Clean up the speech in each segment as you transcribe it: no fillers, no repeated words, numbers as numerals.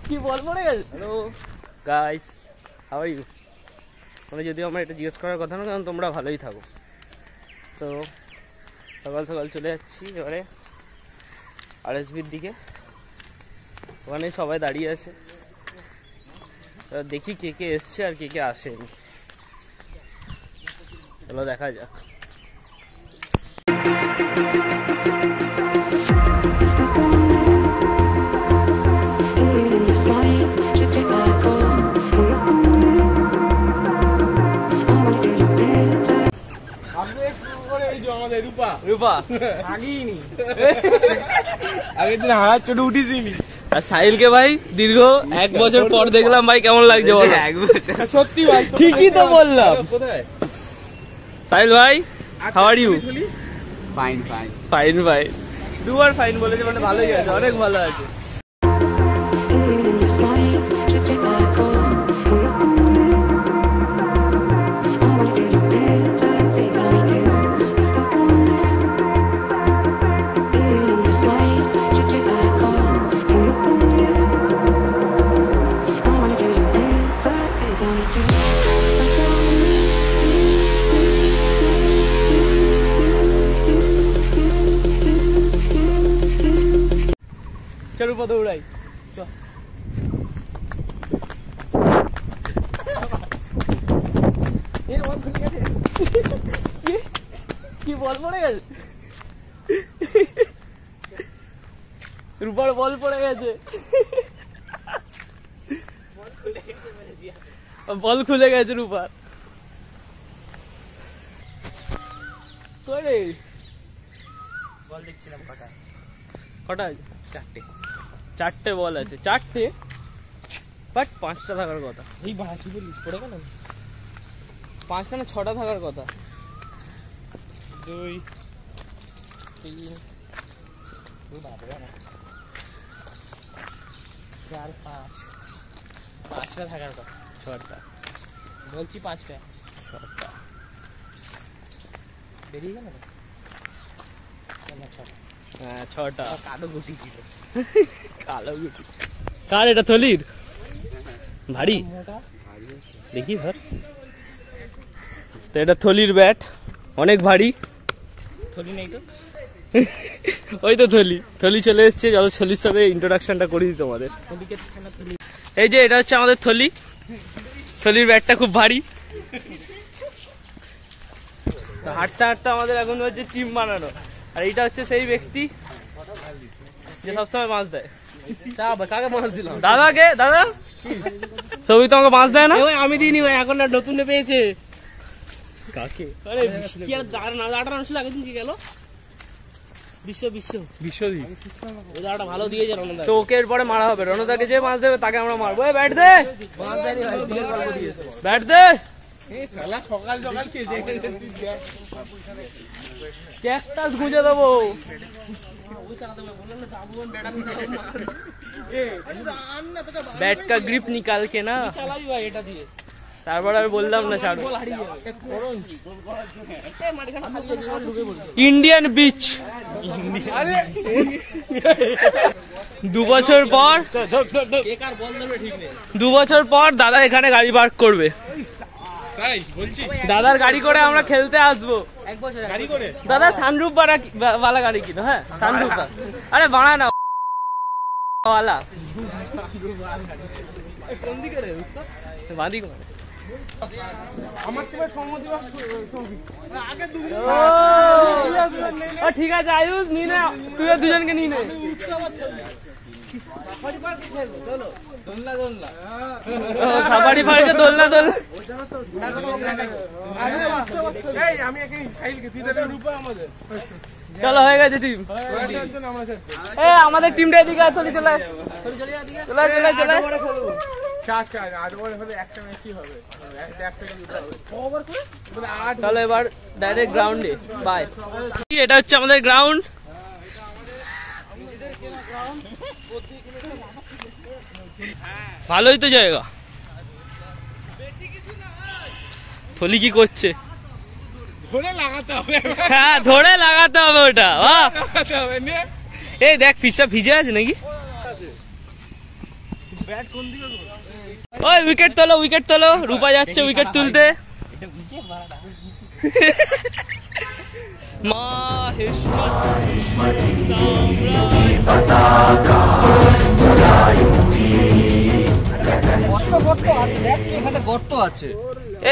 কি বল পড়ে গেছে। Hello guys, how are you? মানে যদিও আমার এটা জিজ্ঞেস করার কথা না, কারণ তোমরা ভালোই থাকো। তো সকাল সকাল চলে যাচ্ছি এবারে আরএসবির দিকে। ওখানে সবাই দাঁড়িয়ে আছে, দেখি কে কে এসছে আর কে কে আসেনি। চলো দেখা যাক। সাহিলকে ভাই দীর্ঘ 1 বছর পর দেখলাম ভাই, কেমন লাগছে বলো? সত্যি ভাই, ঠিকই তো বললাম। সাহিল ভাই, how are you? Fine fine fine ভাই, দুবার ফাইন বলেছে, মানে ভালোই আছে, অনেক ভালো আছে। চল উপর দৌড়াই। কি বল পড়ে গেছে? রূপার বল পড়ে গেছে, বল খুলে গেছে রূপার। করে বল দেখছিলাম কটা কটা? চারটে বল আছে, চারটে, বাট 5টা থাকার কথা। এই বাঁচি বলিস পড়ে গেল, 5টা না 6টা থাকার কথা। 2 3 4 5 5টা থাকার কথা। 6টা বলছি, 5টা 6টা বেরিয়ে গেল। হ্যাঁ 6টা। কালো গুটি ছিল, কালো গুটি। কার এটা? থলির? ভারী দেখি ধর। তো এটা থলির ব্যাট, অনেক ভারী। থলি নেই তো? ওই তো থলি, থলি চলে এসছে। যত থলির সাথে ইন্ট্রোডাকশনটা করি দিই তোমাদের। এই যে এটা হচ্ছে আমাদের থলি। থলির ব্যাটটা খুব ভারী। হাঁটতে হাঁটতে আমাদের এখন হচ্ছে টিম বানানো। আর এইটা হচ্ছে সেই ব্যক্তি যে সবসময় মাছ দেয়। কাকে মাছ দিলাম? দাদাকে। দাদা সবই তো আমাকে মাছ দেয় না। আমি দিইনি ভাই, এখন না নতুন পেয়েছে। কাকে? আরে কি আর দাদাটা মানুষ লাগে দিন কি গেল? বিশ্বদীপ ওই দাদাটা ভালো দিয়েছে রণদা। তো ওকে এরপরে মারা হবে। রণদাকে যে মাছ দেবে তাকে আমরা মারবো। ব্যাট দে, মাছ দেয়নি ভাই, বিয়ের গল্প দিয়েছে। ব্যাট দে। সকাল সকাল ক্যাকটাস গুঁজে দেবো। बैट का ग्रिप निकाल के ना তারপর আর বললাম না ছাড়ো। ইন্ডিয়ান বিচ 2 বছর পর, 2 বছর পর দাদা এখানে গাড়ি পার্ক করবে। দাদার গাড়ি করে আমরা খেলতে আসবো। দাদা সানরুফ वाला গাড়ি কিনো। হ্যাঁ সানরুফ, আরে বাড়া না वाला। কোন দিকে রে? বাঁধি কোন? ঠিক আছে আয়ুষ, নি না তুই দুজনকে নি নে। সাফারি পার্কে দোলনা দোল। চলো হয়ে গেছে টিম। আমাদের টিমটা এদিকে চলে চলে চলে চলে। চলো এবার ডাইরেক্ট গ্রাউন্ডে। বাই। এটা হচ্ছে আমাদের গ্রাউন্ড। ভালোই তো জায়গা। থলি কি করছে? ধরে লাগাতে হবে। হ্যাঁ ধরে লাগাতে হবে ওটা। এই দেখ পিচটা ভিজে আছে নাকি? ওই উইকেট তোলো, রূপা যাচ্ছে উইকেট তুলতে।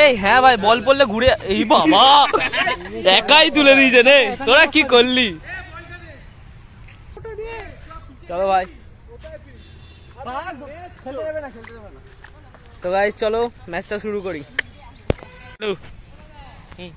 এই হ্যাঁ ভাই, বল পড়লে ঘুরে, এই বাবা একাই তুলে দিয়েছে রে, তোরা কি করলি? চলো ভাই, তো গাইস চলো ম্যাচটা শুরু করি। এই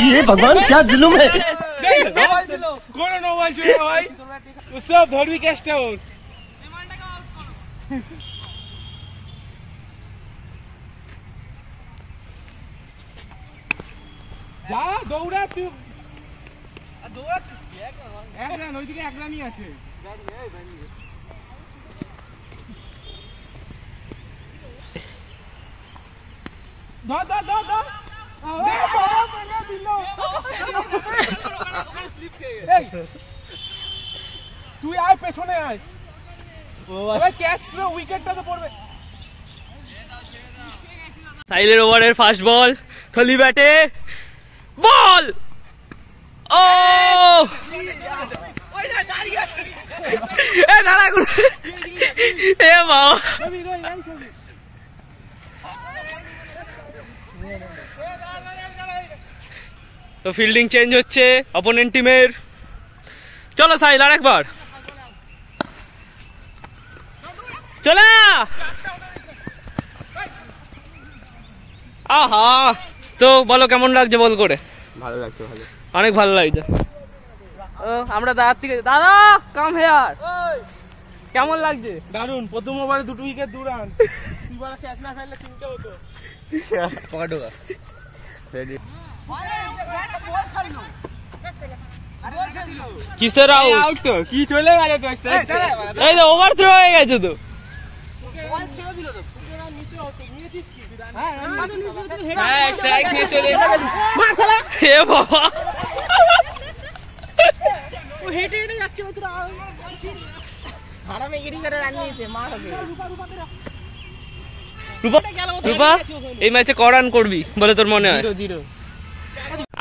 ये भगवान क्या जुलुम है। কোনো নোবাল ছিল ভাই, সব ধরবি ক্যাচটা আউট। যা দৌড়া তুই, দৌড়াচ্ছিস কি? এক রান ওইদিকে, এক রানই আছে। ধর ধর ধর ধর, তুই আয় পেছনে আয়, ক্যাচ উইকেটটা তো পড়বে। সাইলের ওভারের ফার্স্ট বল, থলি ব্যাটে বল, ও এ দাঁড়া এ বাবা, তো ফিল্ডিং চেঞ্জ হচ্ছে অপোনেন্ট টিমের। চলো সাইল আরেকবার, চলো। আহা, তো বলো কেমন লাগছে বল করে? ভালো লাগছে, ভালো, অনেক ভালো লাগছে। আমরা দাদার থেকে, দাদা কাম হেয়ার, কেমন লাগছে? দারুন, প্রথম ওভারে 2 উইকেট 2 রান, তুই বড় ক্যাচ না ফেললে 3টে হতো। পকেটে রেডি, কিসের আউট তো কি চলে গেল তো, এই তো ওভার থ্রো হয়ে গেছে তো। বল ছেড়ে দিল তো, নিতে হতো, নিয়েছিস কি? হ্যাঁ স্ট্রাইক নিয়ে চলে মার শালা, এ বাবা ও হেঁটে হেঁটে যাচ্ছে, তোরা হারামে গিরি করে রান নিয়েছে, মার হবে। রূপা এই ম্যাচে ক রান করবি বলে তোর মনে হয়? 0-0।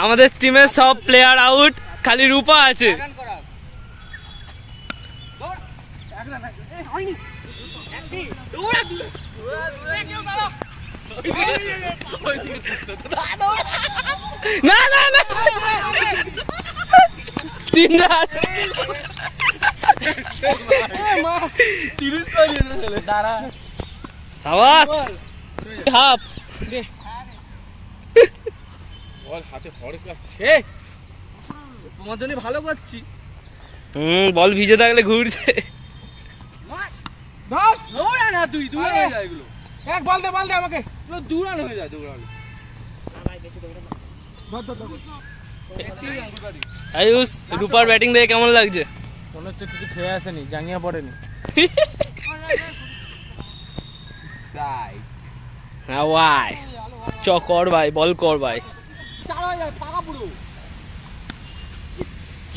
আমাদের টিমের সব প্লেয়ার আউট, খালি রূপা আছে। না না না, 3 রান। সাবাস, হাফ। বল হাতে হড়কাচ্ছে, তোমার জন্য ভালো করছি। বল ভিজে থাকলে ঘুরছে। ধর দৌড়া না, তুই দূর হয়ে যায় এগুলো। এক বল দে আমাকে, পুরো দূরান হয়ে যায়, দৌড়ানো। আয়ুষ, রূপার ব্যাটিং দেখে কেমন লাগছে? মনে হচ্ছে কিছু খেয়ে আসেনি, জাঙ্গিয়া পড়েনি। হ্যাঁ ভাই, চ কর ভাই, বল কর ভাই।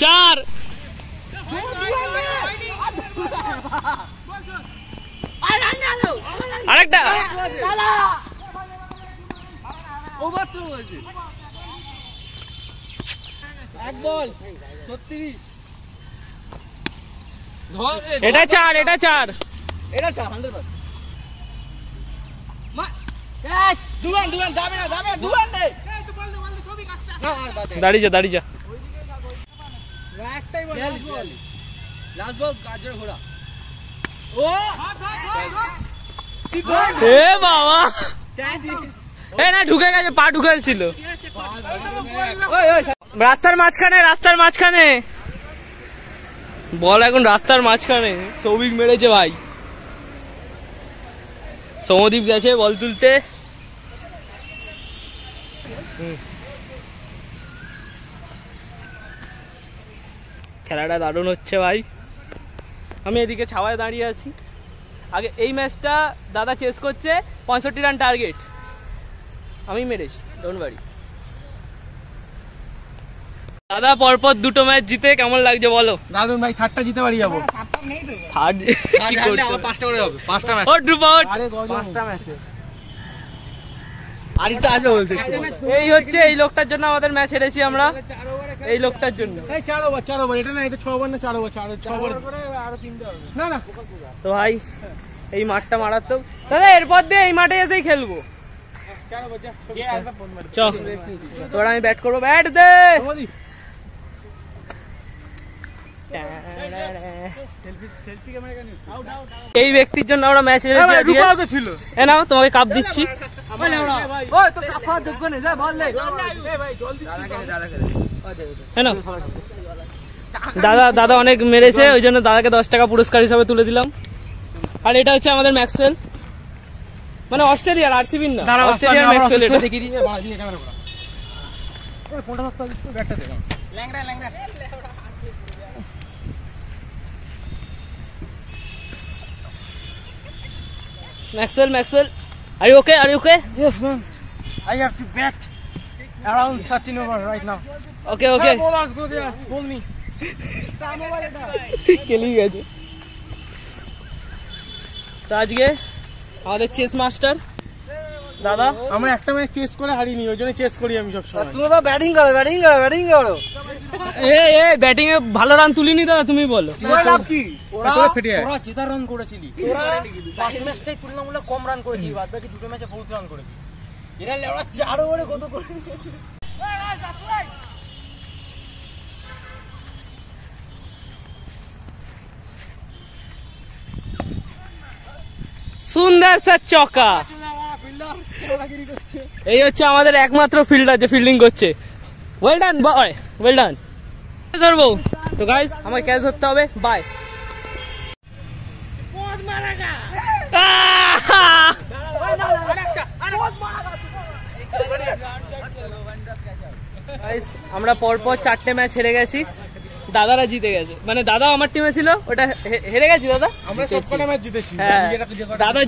4 আরেকটা, এক বল 36, এটা 4, এটা 4। এটা 100%। ক্যাচ, দুরান যাবে না, দুরান নেই। দাঁড়িয়ে যা। একটাই বল, লাস্ট বল কাজের ঘোড়া। ও এ বাবা, এ না ঢুকে গেছে, পা ঢুকেছিল রাস্তার মাঝখানে। বল এখন রাস্তার মাঝখানে, সৌভিক মেরেছে ভাই। সৌমদীপ গেছে বল তুলতে। খেলাটা দারুণ হচ্ছে ভাই। আমি এদিকে ছাওয়ায় দাঁড়িয়ে আছি। আগে এই ম্যাচটা দাদা চেস করছে, 65 রান টার্গেট, আমি মেরেছি, ডোন্ট ওয়ারি। দাদা পরপর দুটো ম্যাচ জিতে কেমন লাগছে বলো? দারুন ভাই, থার্ডটা জিতে পারি যাবো। থার্ড কি করছো? আবার 5টা করে হবে, 5টা ম্যাচ। ওট রুপট, আরে 5টা ম্যাচে আরই তো আসবে বলছে। এই হচ্ছে এই লোকটার জন্য আমাদের ম্যাচ হেরেছি আমরা, এই লোকটার জন্য। এই 4 ওভার, এটা না, এটা 6 ওভার না 4 ওভার, 6 ওভার করে আরো 3টা হবে। না না, তো ভাই এই মাঠটা মারাত্মক দাদা, এরপর দিয়ে এই মাঠে এসেই খেলবো। 4 ওভার যা, কে আসবে ফোন মার। চল তোরা, আমি ব্যাট করবো, ব্যাট দে। তোমাদি এই ব্যক্তির জন্য আমরা ম্যাচ হেরেছি আজকে। রূপাও তো ছিল। এ নাও তোমাকে কাপ দিচ্ছি। ওই তো কাফা যোগ্য নেই, যা বল লে। এই ভাই জলদি দাদা হ্যাঁ না দাদা অনেক মেরেছে, ওই জন্য দাদাকে 10 টাকা পুরস্কার হিসাবে তুলে দিলাম। আর এটা হচ্ছে আমাদের ম্যাক্সওয়েল, মানে অস্ট্রেলিয়ার, আরসিবির না, অস্ট্রেলিয়ার ম্যাক্সওয়েল। এটা দেখি দিয়ে বাড়ি দিয়ে ক্যামেরা করা। ওই ফোনটা ধরতে হবে, ব্যাটটা দেখাও। ল্যাংড়া ল্যাংড়া। Maxwell, are you okay? Yes man, I have to bat around 13 over right now. Okay. Bowlers go there, bowl me. খেলি গেছে। তো আজকে আমাদের চেস মাস্টার দাদা, আমরা একটা ম্যাচ চেস করে হারিনি, ওই জন্য চেস করি আমি সব সময়। তুমি তো ব্যাটিং করো। এ ব্যাটিং এ ভালো রান তুলিনি দাদা, তুমি বলো। তোমার লাভ কি? ওরা ফেটে যায়। ওরা জেতা রান করেছিলি, ফার্স্ট ম্যাচটাই তুলনামূলক কম রান করেছিলি, বাদ বাকি দুটো ম্যাচে বহুত রান করেছি। এরা লেওড়া 4 ওভারে কত করে দিয়েছে। সুন্দর সা চকা। এই হচ্ছে আমাদের একমাত্র ফিল্ডার যে ফিল্ডিং করছে। ওয়েল ডান বয়, ওয়েল ডান। ধরবো তো গাইস, আমাকে ক্যাচ ধরতে হবে। বাই। আমরা পরপর 4টে ম্যাচ হেরে গেছি, দাদারা জিতে গেছে। মানে দাদা আমার টিমে ছিল, ওটা হেরে গেছি দাদা। আমরা সবকটা ম্যাচ জিতেছি। হ্যাঁ, দাদা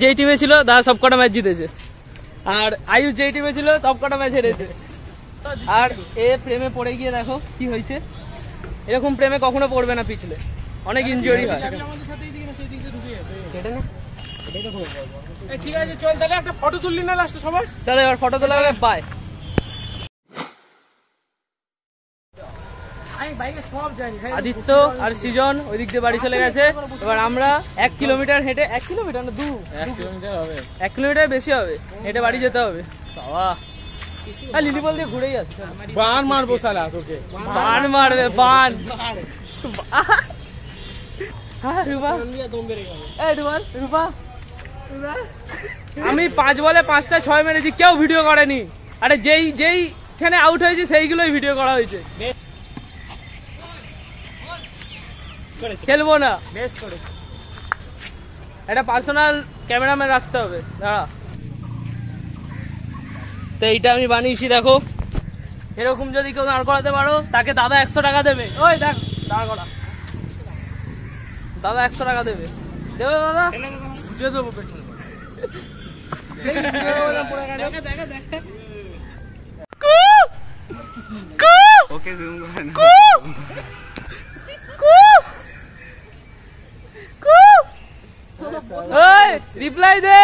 যেই টিমে ছিল দাদা সবকটা ম্যাচ জিতেছে, আর আয়ুষ যেই টিমে ছিল সবকটা ম্যাচ হেরেছে। আর এ প্রেমে পড়ে গিয়ে দেখো কি হয়েছে। এরকম প্রেমে কখনো পড়বে না, পিছলে অনেক ইনজুরি হয়। ঠিক আছে, চল তাহলে একটা ফটো তুললি না লাস্টে সবাই। তাহলে এবার ফটো তোলা হবে। বাই। আদিত্য আর সৃজন ওই দিক দিয়ে বাড়ি চলে গেছে। এবার আমরা 1 কিলোমিটার হেঁটে, 1 কিলোমিটার না 2 কিলোমিটার হবে, 1 কিলোমিটার বেশি হবে, হেঁটে বাড়ি যেতে হবে। বাবা লিলি বল দিয়ে ঘুরেই আসছে। বান মারবো সালা তোকে, বান মারবে, বান। রূপা, আমি 5 বলে 5টা 6 মেরেছি, কেউ ভিডিও করেনি। আরে যেইখানে আউট হয়েছে সেইগুলোই ভিডিও করা হয়েছে। খেলবো না, বেশ করে একটা পার্সোনাল ক্যামেরাম্যান রাখতে হবে। দাঁড়া, তো এইটা আমি বানিয়েছি দেখো। এরকম যদি কেউ দাঁড় করাতে পারো তাকে দাদা 100 টাকা দেবে। ওই দেখ দাঁড় করা, দাদা 100 টাকা দেবে। দেবে দাদা? বুঝে দেবো পেছনে। ওকে জুম করে না। রিপ্লাই দে।